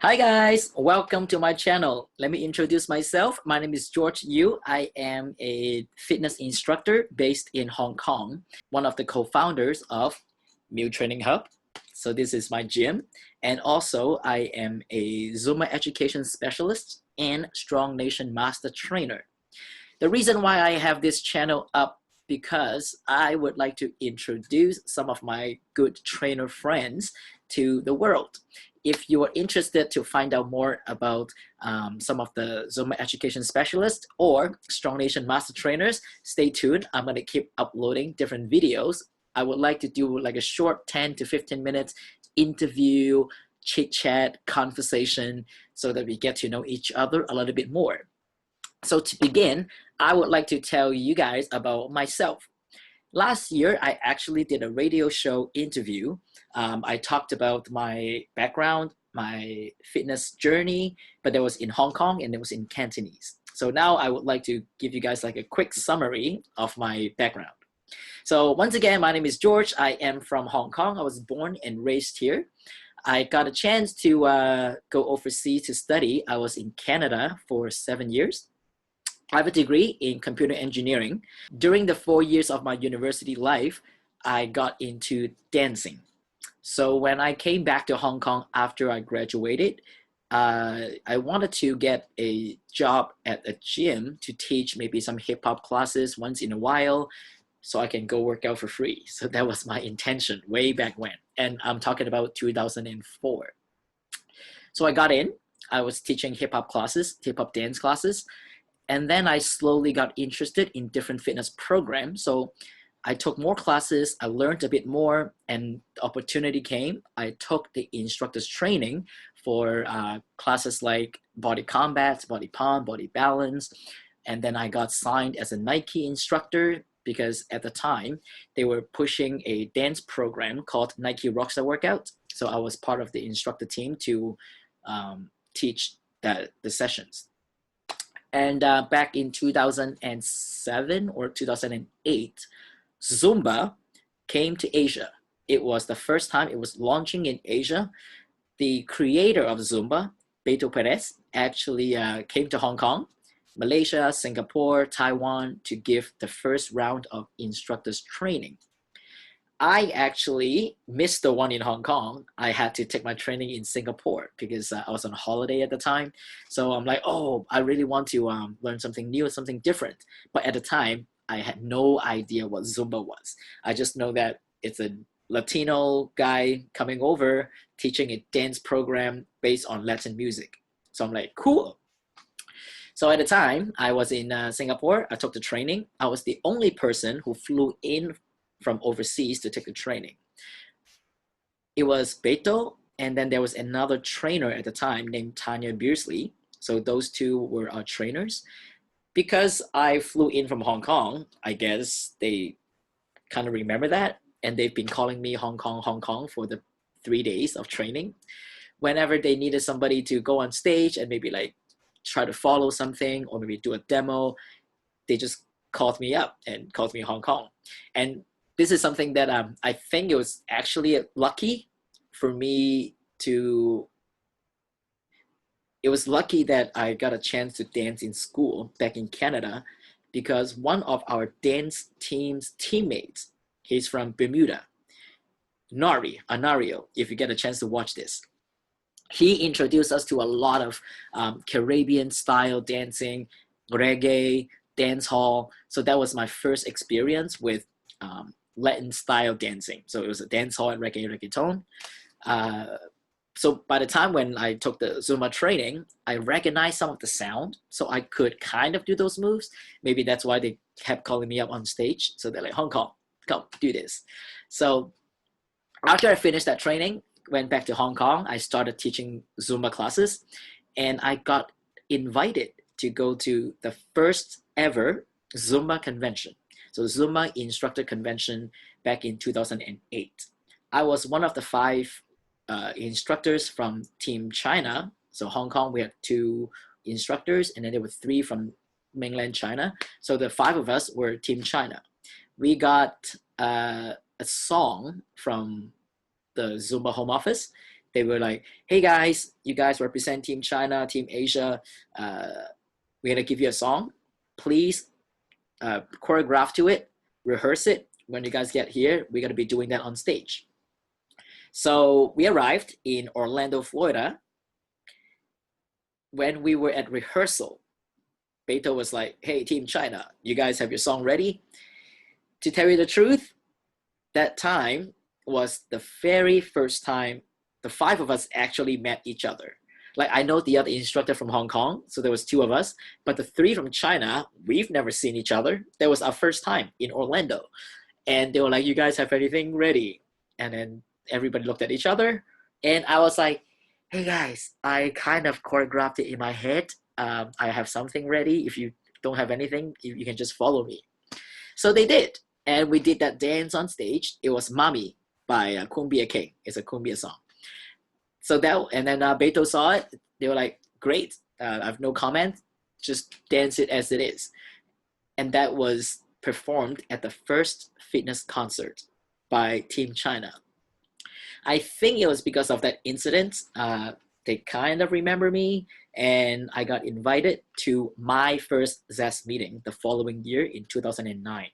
Hi guys, welcome to my channel. Let me introduce myself. My name is George Yu. I am a fitness instructor based in Hong Kong, one of the co-founders of Meal Training Hub. So this is my gym. And also I am a Zumba education specialist and Strong Nation master trainer. The reason why I have this channel up because I would like to introduce some of my good trainer friends to the world. If you are interested to find out more about some of the Zumba education specialists or Strong Nation master trainers, stay tuned. I'm going to keep uploading different videos. I would like to do like a short 10 to 15 minutes interview, chit chat, conversation so that we get to know each other a little bit more. So to begin, I would like to tell you guys about myself. Last year, I actually did a radio show interview. I talked about my background, my fitness journey, but that was in Hong Kong and it was in Cantonese. So now I would like to give you guys like a quick summary of my background. So once again, my name is George. I am from Hong Kong. I was born and raised here. I got a chance to go overseas to study. I was in Canada for 7 years. I have a degree in computer engineering. During the 4 years of my university life, I got into dancing. So when I came back to Hong Kong after I graduated, I wanted to get a job at a gym to teach maybe some hip hop classes once in a while so I can go work out for free. So that was my intention way back when. And I'm talking about 2004. So I got in. I was teaching hip hop classes, hip hop dance classes. And then I slowly got interested in different fitness programs. So I took more classes, I learned a bit more, and the opportunity came. I took the instructor's training for classes like body combat, body pump, body balance. And then I got signed as a Nike instructor because at the time they were pushing a dance program called Nike Rockstar Workout. So I was part of the instructor team to teach the sessions. And back in 2007 or 2008, Zumba came to Asia. It was the first time it was launching in Asia. The creator of Zumba, Beto Perez, actually came to Hong Kong, Malaysia, Singapore, Taiwan to give the first round of instructors training. I actually missed the one in Hong Kong. I had to take my training in Singapore because I was on holiday at the time. So I'm like, oh, I really want to learn something new, something different. But at the time, I had no idea what Zumba was. I just know that it's a Latino guy coming over teaching a dance program based on Latin music. So I'm like, cool. So at the time, I was in Singapore. I took the training. I was the only person who flew in from overseas to take the training. It was Beto, and then there was another trainer at the time named Tanya Beersley. So those two were our trainers. Because I flew in from Hong Kong, I guess they kind of remember that, and they've been calling me Hong Kong for the 3 days of training. Whenever they needed somebody to go on stage and maybe like try to follow something or maybe do a demo, they just called me up and called me Hong Kong. And this is something that I think it was actually lucky for me to, it was lucky that I got a chance to dance in school back in Canada because one of our dance team's teammates, he's from Bermuda, Anario, if you get a chance to watch this. He introduced us to a lot of Caribbean style dancing, reggae, dance hall. So that was my first experience with Latin style dancing. So it was a dance hall and reggaeton. So by the time when I took the Zumba training, I recognized some of the sound. So I could kind of do those moves. Maybe that's why they kept calling me up on stage. So they're like, Hong Kong, come do this. So after I finished that training, went back to Hong Kong, I started teaching Zumba classes. And I got invited to go to the first ever Zumba convention. So Zumba instructor convention back in 2008. I was one of the 5 instructors from Team China. So Hong Kong, we had 2 instructors, and then there were 3 from mainland China. So the 5 of us were Team China. We got a song from the Zumba home office They were like, hey guys, you guys represent Team China, Team Asia. We're going to give you a song. Please choreograph to it, rehearse it. When you guys get here, we're going to be doing that on stage. So we arrived in Orlando, Florida. When we were at rehearsal, Beto was like, hey, Team China, you guys have your song ready? To tell you the truth, that time was the very first time the five of us actually met each other. Like, I know the other instructor from Hong Kong, so there was two of us, but the three from China, we've never seen each other. That was our first time in Orlando. And they were like, you guys have anything ready? And then everybody looked at each other, and I was like, hey guys, I kind of choreographed it in my head. I have something ready. If you don't have anything, you can just follow me. So they did. And we did that dance on stage. It was Mami by Kumbia King. It's a Kumbia song. So that, and then Beto saw it. They were like, great. I have no comment. Just dance it as it is. And that was performed at the first fitness concert by Team China. I think it was because of that incident. They kind of remember me, and I got invited to my first ZES meeting the following year in 2009.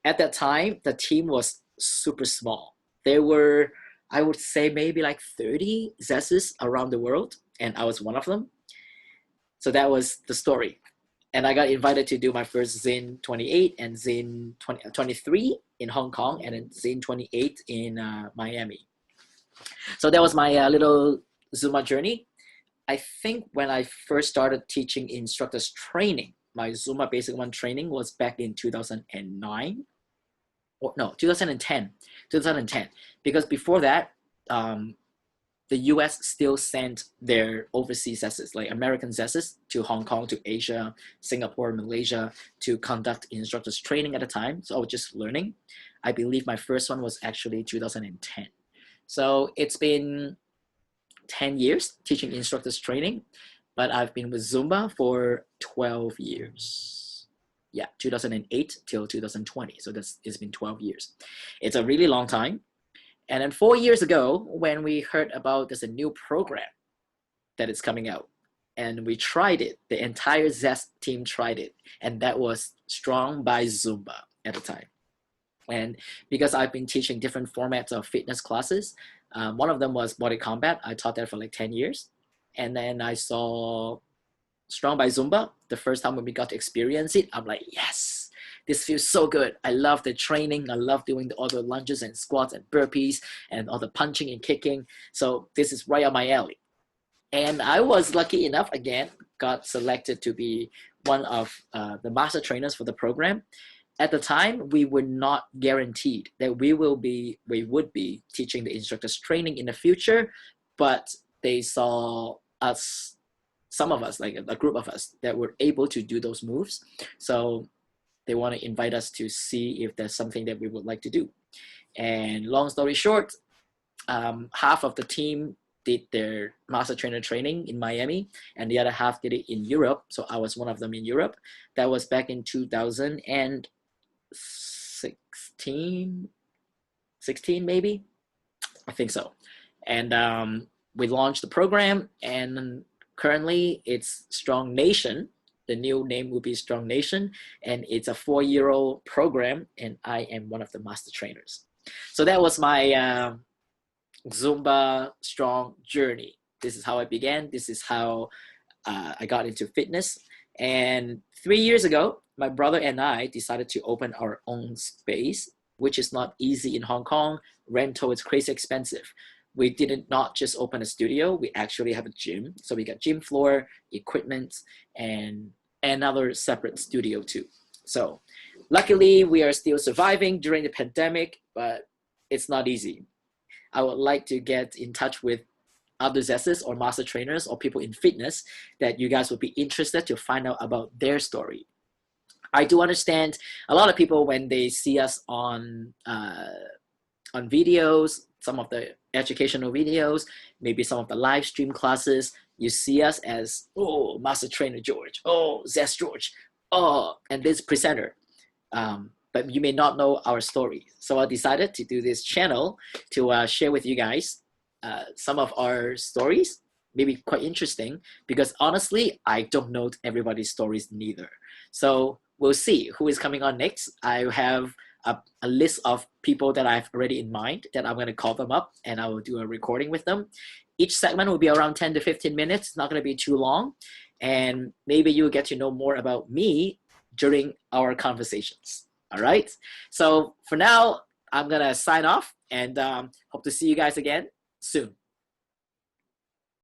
At that time, the team was super small. There were, I would say, maybe like 30 ZESs around the world, and I was one of them. So that was the story. And I got invited to do my first Zin 28 and Zin 23 in Hong Kong, and then Zin 28 in Miami. So that was my little Zumba journey. I think when I first started teaching instructors training, my Zumba Basic 1 training was back in 2009. Or no, 2010. Because before that, the US still sent their overseas ZESs, like American ZESs, to Hong Kong, to Asia, Singapore, Malaysia, to conduct instructors training at the time. So I was just learning. I believe my first one was actually 2010. So it's been 10 years teaching instructors training, but I've been with Zumba for 12 years. Yeah, 2008 till 2020. So it's been 12 years. It's a really long time. And then 4 years ago, when we heard about there's a new program that is coming out, and we tried it, the entire ZES team tried it, and that was Strong by Zumba at the time. And because I've been teaching different formats of fitness classes, one of them was body combat. I taught that for like 10 years. And then I saw Strong by Zumba. The first time when we got to experience it, I'm like, yes, this feels so good. I love the training. I love doing all the lunges and squats and burpees and all the punching and kicking. So this is right up my alley. And I was lucky enough, again, got selected to be one of the master trainers for the program. At the time, we were not guaranteed that we would be teaching the instructors training in the future, but they saw us, some of us, like a group of us, that were able to do those moves. So they want to invite us to see if there's something that we would like to do. And long story short, half of the team did their master trainer training in Miami, and the other half did it in Europe. So I was one of them in Europe. That was back in 2016 maybe, I think so. And we launched the program, and currently it's Strong Nation. The new name will be Strong Nation, and it's a 4-year-old program, and I am one of the master trainers. So that was my Zumba Strong journey. This is how I began. This is how I got into fitness. And 3 years ago, my brother and I decided to open our own space, which is not easy in Hong Kong. Rental is crazy expensive. We did not just open a studio, we actually have a gym. So we got gym floor, equipment, and another separate studio too. So luckily we are still surviving during the pandemic, but it's not easy. I would like to get in touch with other ZESs or master trainers or people in fitness that you guys would be interested to find out about their story. I do understand a lot of people, when they see us on videos, some of the educational videos, maybe some of the live stream classes, you see us as, oh, Master Trainer George, oh, ZES George, oh, and this presenter. But you may not know our story. So I decided to do this channel to share with you guys some of our stories may be quite interesting because honestly, I don't know everybody's stories neither. So we'll see who is coming on next. I have a list of people that I've already in mind that I'm going to call them up and I will do a recording with them. Each segment will be around 10 to 15 minutes. It's not going to be too long. And maybe you'll get to know more about me during our conversations. All right. So for now, I'm going to sign off and hope to see you guys again soon.